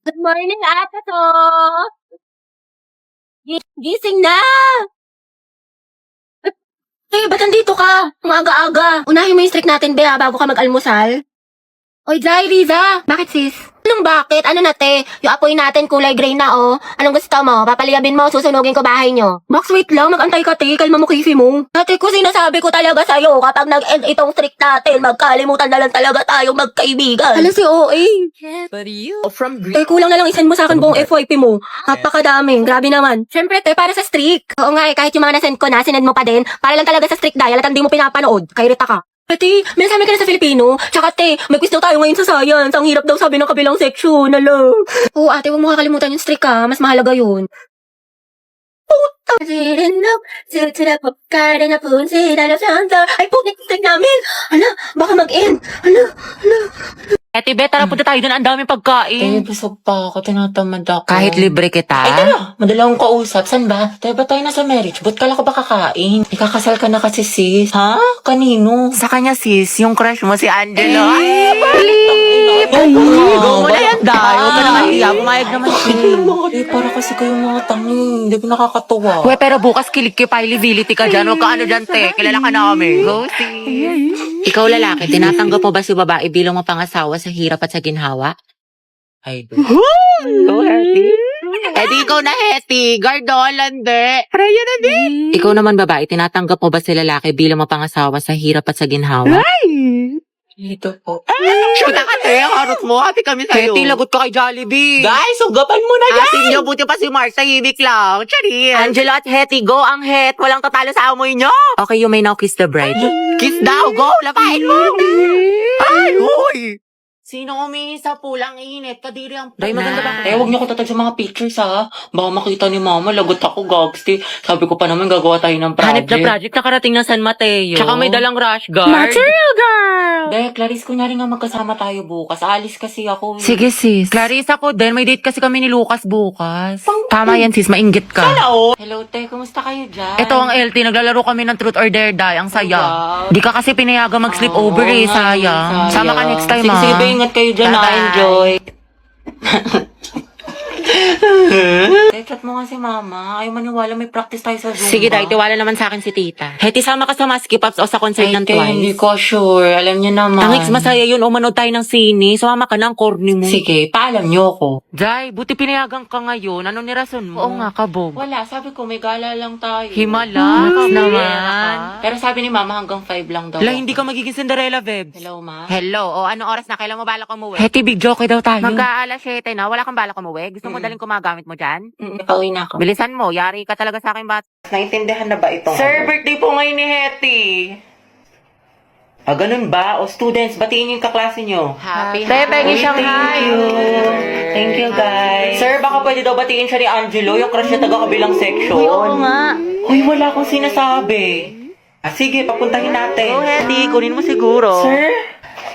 Good morning, ate to! Gising na! Ba't nandito ka? Ang aga-aga. Unahin mo yung streak natin, Bea, bago ka mag-almusal. Oy, Jai, Riza! Bakit, sis? Anong bakit? Ano na, te? Yung apoy natin kulay gray na, oh. Anong gusto mo? Papaliyabin mo, susunugin ko bahay nyo. Max, wait lang. Mag-antay ka, te. Kalma mo, kifi mo. Ate ko, sinasabi ko talaga sa'yo, kapag nag-end itong streak natin, magkalimutan na lang talaga tayong magkaibigan. Ano si OA? But you from Eh, kulang na lang isend mo sa akin buong FYP mo. Napakadaming. Grabe naman. Siyempre, te, para sa streak. Oo nga eh, kahit yung mga nasend ko na, sinend mo pa din. Para lang talaga sa streak dial at hindi mo pinapanood. Kay Rita ka. Ate, may nasabi ka na sa Filipino. Tsaka te, may quiz daw tayo ngayon sa science. Ang hirap daw sabi ng kabilang section. Alam. Oo, ate, huwag mo kakalimutan yung streak ha. Mas mahalaga yun. Ay, putik streak namin. Hala, baka mag-end. Hala. Ate Bet, tara punta tayo doon. Ang daming pagkain. busog pa ako. Tinatamad ako. Kahit libre kita. Ay, tara. Madala akong kausap. San ba? Tayo ba tayo nasa marriage? Ba't kala ko ba kakain? Ikakasal ka na kasi, sis. Ha? Kanino? Sa kanya sis, yung crush mo si Angelo. Eh, Ay, go mo na yan, Day. Huwag ka na kahiya. Pumayag naman siya. Eh, para kasi kayong mga tangi. Hindi ko nakakatuwa. We, pero bukas kilikipability ka dyan. Huwag ka ano dyan, te. Kilala ka namin. Go, sis. Ikaw lalaki, tinatanggap mo ba si babae bilang mapangasawa sa hirap at sa ginhawa? Ay, do. Go, Hetty. Edi, ikaw na, Hetty. Gardolande. Raya na din. Ikaw naman, babae, tinatanggap mo ba si lalaki bilang mapangasawa sa hirap at sa ginhawa? Dito po. Shoot ka, te. Ang harot mo. Ate kami sa'yo. Hetty, lagot ka kay Jollibee. Guys, ugapan mo na yan! Ate niyo, buti pa si Mars, tahimik lang. Charis. Angelo at Hetty, go ang het. Walang tatalo sa amoy nyo. Okay, you may now kiss the bride. Kiss daw, go. Lapain mo. Ay, huy. Sino umihi sa pulang init? Kadiri ang Day, maganda ba? Eh, Huwag niyo ko tatag sa mga pictures, ha? Baka makita ni mama, lagot ako, gagsti. Sabi ko pa naman, gagawa tayo ng project. Hanip na project nakarating ng San Mateo. Tsaka may dalang rush guard. Material girl! Day, Clarice, kunyari nga magkasama tayo bukas. Aalis kasi ako. Sige sis. Clarice ako din. May date kasi kami ni Lucas bukas. Tama yan sis, mainggit ka. Hello, te. Kumusta kayo dyan? Ito ang LT, naglalaro kami ng Truth or Dare Die. Ang saya. Wow. Di ka kasi pinayaga mag-sleep over eh, sayang. Sama ka next time sige, ah. Sige, ba, ingat kayo dyan, Bye-bye. Enjoy. Chat mo nga si mama. Ayaw maniwala, may practice tayo sa Zumba. Sige dahil, tiwala naman sa akin si tita. Hetty, sama ka sa Maski Pops o sa concert ng Te, hindi Twice. ko sure. Alam niyo naman. Ang masaya yun, o manood tayo ng sine. Sumama ka ng corny mo. Sige, paalam niyo ako. Jai, buti pinayagan ka ngayon. Ano ni rason mo? Oo nga, kabog. Wala, sabi ko may gala lang tayo. Himala, naman. Pero sabi ni mama hanggang 5 lang daw. Wala, ako. hindi ka magiging Cinderella, Vebs. Hello, ma? Hello, o anong oras na? Kailan mo balak umuwi? Hetty, big joke daw tayo. Mag-aalas 7 na, wala kang balak umuwi? Gusto mo daling kumagamit mo dyan? Pauwi na ako. Bilisan mo, yari ka talaga sa akin bat. Naintindihan na ba itong Sir, birthday po ngayon ni Hetty. Ah, ganun ba? O students, batiin yung kaklase nyo. Happy Uy, Pengi Shanghai. Thank you. Thank you, guys. Sir, baka pwede daw batiin siya ni Angelo, yung crush niya taga-kabilang section. Oo nga. Uy, wala akong sinasabi. Ah, sige, papuntahin natin. Oh, Hetty, kunin mo siguro. Sir?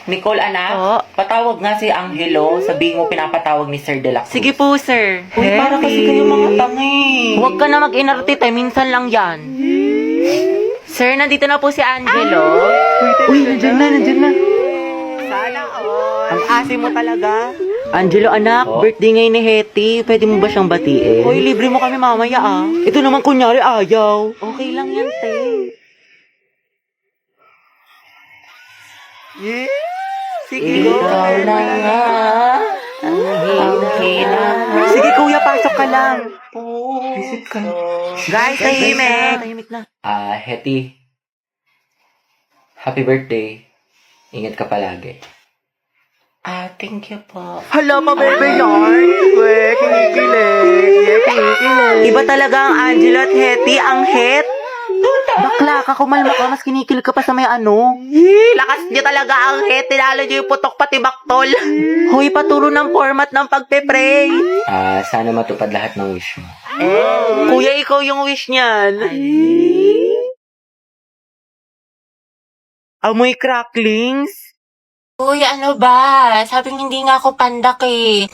Nicole, anak, Oo. patawag nga si Angelo. Sabihin mo pinapatawag ni Sir De La Cruz. Sige po, sir. Uy, para kasi kayo mga tangi. Huwag ka na mag-inarte, tay. Minsan lang yan. Sir, nandito na po si Angelo. Uy, nandiyan na. Sana all. Ang asim mo talaga. Angelo, anak, birthday ngayon ni Hetty. Pwede mo ba siyang batiin? Uy, libre mo kami mamaya ah. Ito naman kunyari ayaw. Okay lang yan, te. Yeah. Sige, go. Ikaw na nga. Ang hina. Sige, kuya, pasok ka lang. Visit ka. Guys, tahimik. Tahimik na. Ah, Hetty. Happy birthday. Ingat ka palagi. Ah, thank you po. Hala, pabebe yarn. We, kinikilig. Iba talaga ang Angelo at Hetty. Ang het. Bakla ka, kumalma ka. Mas kinikilig ka pa sa may ano. Lakas niya talaga ang het. Tinalo niyo yung putok pati baktol. Huy, paturo ng format ng pagpe-pray. Ah, sana matupad lahat ng wish mo. Kuya, ikaw yung wish niyan. Amoy cracklings. Uy, ano ba? Sabing hindi nga ako pandak eh.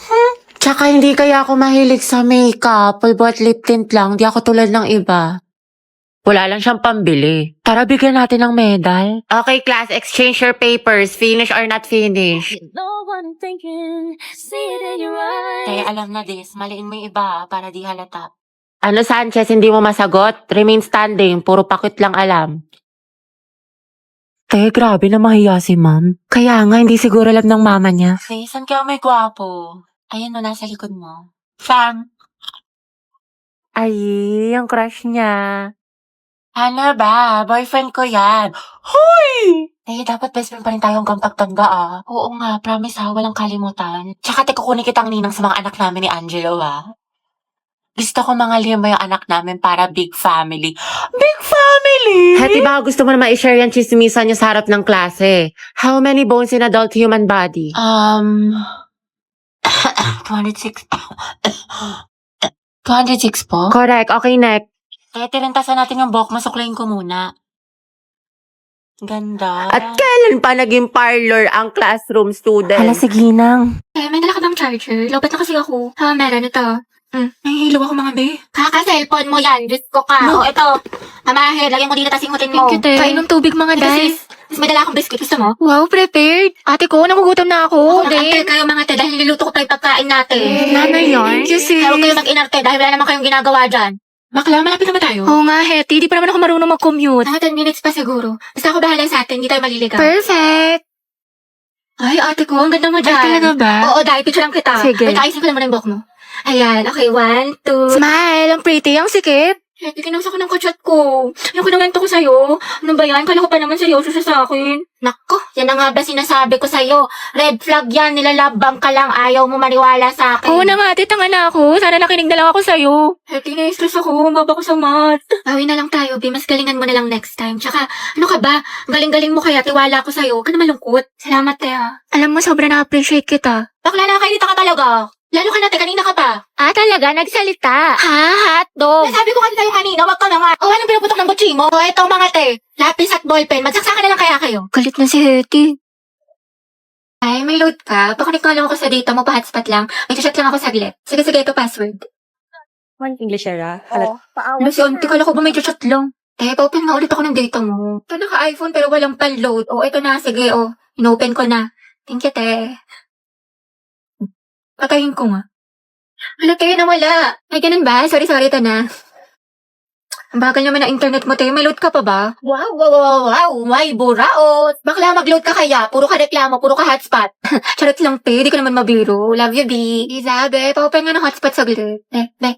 Tsaka hindi kaya ako mahilig sa makeup. Pulbo at lip tint lang. Di ako tulad ng iba. Wala lang siyang pambili. Tara, bigyan natin ng medal. Okay, class, exchange your papers. Finish or not finish. You know what I'm thinking, see it in your eyes. Kaya alam na this, maliin mo yung iba para di halata. Ano Sanchez, hindi mo masagot? Remain standing, puro pakit lang alam. Grabe na mahiya si ma'am. Kaya nga, hindi siguro alam ng mama niya. Saan kaya may gwapo? Ayun no, nasa likod mo. Fam! Ay, ang crush niya. Ano ba? Boyfriend ko yan. Hoy! Dapat best friend pa rin tayo hanggang pagtanda ah. Oo nga, promise ha, walang kalimutan. Tsaka kukunin kitang ninang sa mga anak namin ni Angelo ah. Gusto ko mga lima yung anak namin para big family. Big family! Hati, baka gusto mo na ma-share yung chismisan niyo sa harap ng klase. How many bones in adult human body? 206. 206 po? Correct. Okay, next. Tirintasan natin yung buhok. Masuklayin ko muna. Ganda. At kailan pa naging parlor ang classroom student? Hala, sige nang. May dala ka bang charger? Lobat na kasi ako. Meron ito. Nahihilo ako mga be. Kaka-cellphone mo yan. Diyos ko ka. No. Ito. Mamahe, lagyan mo dito tas ingutin mo. Thank you, te. Kainom tubig mga guys. Mas may dala akong biscuit. Gusto mo? Wow, prepared. Ate ko, nagugutom na ako. Nag-antay kayo mga te dahil niluluto ko pa yung pagkain natin. Nanay yarn? Thank you, sis. Huwag kayo mag-inarte dahil wala naman kayong ginagawa dyan. Bakla, malapit naman tayo. Oo nga, Hetty. Di pa naman ako marunong mag-commute. 10 minutes pa siguro. Basta ako bahala sa atin. Di tayo maliligaw. Perfect! Ay, ate ko, ang ganda mo dyan. Ay, talaga ba? Oo, dahil picture lang kita. Sige. Wait, ayusin ko naman yung buhok mo. Ayan, okay, 1, 2. Smile, ang pretty, ang sikip. Hetty, kinausa ko ng kachat ko. Yung kinawento ko sa'yo. Ano ba yan? Kala ko pa naman seryoso siya sa akin. Nako, yan na nga ba sinasabi ko sa'yo? Red flag yan, nilalabang ka lang. Ayaw mo maniwala sa akin. Oo na nga, ate, tanga na ako. Sana nakinig na lang ako sa'yo. Hetty, na-stress ako. Mababa ko sa math. Bawi na lang tayo, Bi. Mas galingan mo na lang next time. Tsaka, ano ka ba? Galing-galing mo kaya. Tiwala ako sa'yo. Huwag ka na malungkot. Salamat, Tea. Alam mo, sobra na-appreciate kita. Bakla, nakakainita ka talaga. Lalo ka natin, kanina ka pa. Talaga, nagsalita. Ha? Hotdog. Nasabi ko kasi sa'yo kanina, wag ka na nga. Anong pinuputok ng butsi mo? Eto mga te, lapis at ballpen. Magsaksakan na lang kaya kayo. Galit na si Hetty. Ay, may load ka. Pakunik nga lang ako sa data mo, pa-hotspot lang. May chat lang ako saglit. Sige, ito password. One English era. Ano si auntie, kala ko ba may chat lang? Pa-open nga ulit ako ng data mo. Ito naka-iPhone pero walang pan-load. Ito na, sige, in-open ko na. Thank you, te. Patayin ko nga. Wala kayo na wala. Ay, ganun ba? Sorry, ito na. Ang bagal naman ng internet mo, te. May load ka pa ba? Wow. May buraot. Bakla, mag-load ka kaya. Puro ka reklamo, puro ka hotspot. Charot lang, te. Di ko naman mabiro. Love you, B. Riza, be. Pa-open nga ng hotspot saglit.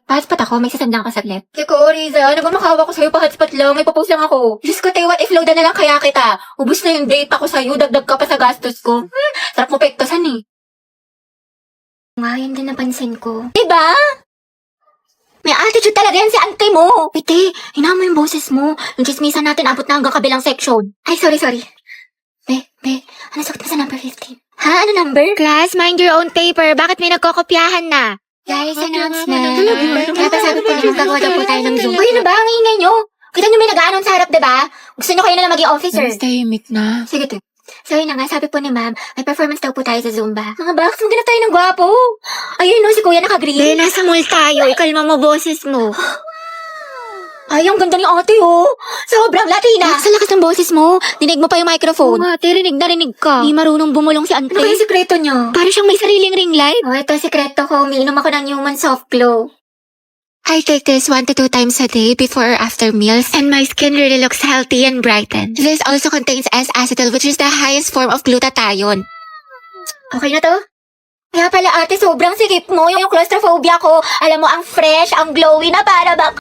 Pa-hotspot ako. May sasandang ka saglit. Siko, Riza. Nagmamakawa ko sa'yo. Pa-hotspot lang. May papost lang ako. Diyos ko, te. What if loadan na lang kaya kita? Ubus na yung data ko sa'yo. Dagdag ka pa sa gastos ko. Sarap mo pektosan eh. Ngayon din napansin ko. Diba? May attitude talaga yan si auntie mo. Piti, hina mo yung boses mo. Yung chismisan natin abot na hanggang kabilang section. Ay, sorry. Be, ano sagot mo sa number 15? Ha? Ano number? Class, mind your own paper. Bakit may nagkokopyahan na? Guys, announcement. Kaya sabi po niyo, magkagawa daw po tayo ng Zoom. Uy, ano ba? Ang ingay nyo. Kita nyo may nag-aanon sa harap, diba? Gusto nyo kayo na lang maging officer. Tahimik na. Sige, te. So, yun na nga, sabi po ni ma'am, may performance daw po tayo sa Zumba. Mga box, maghanap tayo ng gwapo. Ayun no, si kuya naka-green. Be, nasa mall tayo. Ikalma mo boses mo. Ay, ang ganda ni ate, oh. Sobrang Latina. Sa lakas ng boses mo, dinig mo pa yung microphone. Oo nga, ate, rinig na rinig ka. Di marunong bumulong si ante. Ano kaya sikreto niyo? Para siyang may sariling ring light. Ito sikreto ko. Umiinom ako ng Human Soft Glow. I take this 1 to 2 times a day before or after meals, and my skin really looks healthy and brightened. This also contains S-acetyl, which is the highest form of glutathione. Okay na to? Kaya pala ate, sobrang sikip mo. Yung claustrophobia ko, alam mo, ang fresh, ang glowy na para bang